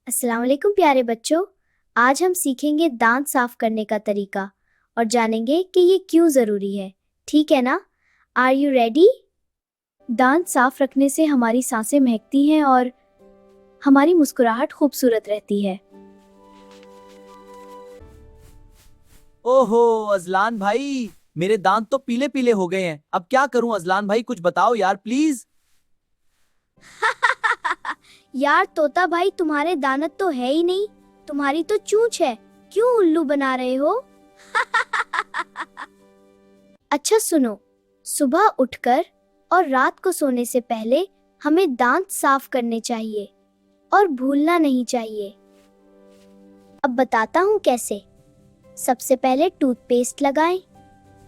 अस्सलाम वालेकुम प्यारे बच्चों। आज हम सीखेंगे दांत साफ करने का तरीका और जानेंगे कि ये क्यों ज़रूरी है। ठीक है ना? Are you ready? दांत साफ रखने से हमारी सांसें महकती हैं और हमारी मुस्कुराहट खूबसूरत रहती है। ओहो अजलान भाई, मेरे दांत तो पीले पीले हो गए हैं। अब क्या करूं अजलान भाई, कुछ बताओ यार प्लीज। यार तोता भाई, तुम्हारे दांत तो है ही नहीं, तुम्हारी तो चूंच है। क्यों उल्लू बना रहे हो? अच्छा सुनो, सुबह उठकर और रात को सोने से पहले हमें दांत साफ करने चाहिए और भूलना नहीं चाहिए। अब बताता हूँ कैसे। सबसे पहले टूथपेस्ट लगाएं,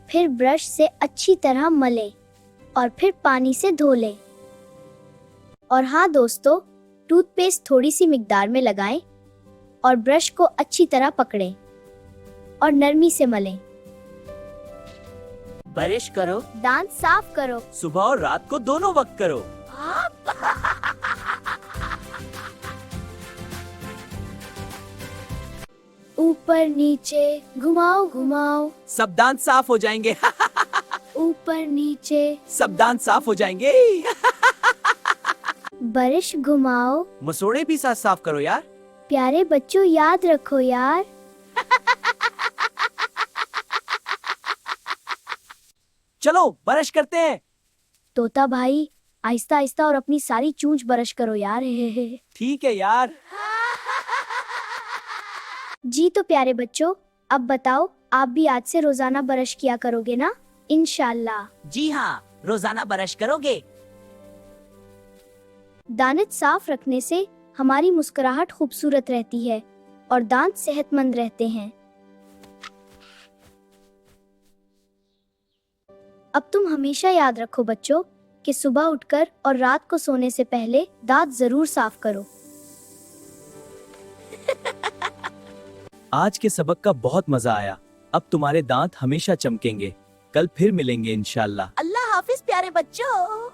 फिर ब्रश से अच्छी तरह मलें और फिर पानी से धो लें। और हाँ दोस्तों, टूथपेस्ट थोड़ी सी मिकदार में लगाएं और ब्रश को अच्छी तरह पकड़ें और नरमी से मलें। ब्रश करो, दांत साफ करो। सुबह और रात को दोनों वक्त करो। ऊपर नीचे घुमाओ घुमाओ, सब दांत साफ हो जाएंगे। ऊपर नीचे सब दांत साफ हो जाएंगे। ब्रश घुमाओ। मसोड़े भी साथ साफ करो यार। प्यारे बच्चों, याद रखो यार। चलो ब्रश करते हैं। तोता भाई, आहिस्ता आहिस्ता और अपनी सारी चूंच ब्रश करो यार। ठीक है यार। जी तो प्यारे बच्चों, अब बताओ, आप भी आज से रोजाना ब्रश किया करोगे ना? इंशाल्लाह। जी हाँ, रोजाना ब्रश करोगे। दांत साफ रखने से हमारी मुस्कुराहट खूबसूरत रहती है और दांत सेहतमंद रहते हैं। अब तुम हमेशा याद रखो बच्चों कि सुबह उठकर और रात को सोने से पहले दांत जरूर साफ करो। आज के सबक का बहुत मजा आया। अब तुम्हारे दांत हमेशा चमकेंगे। कल फिर मिलेंगे इंशाल्लाह। अल्लाह हाफिज प्यारे बच्चों।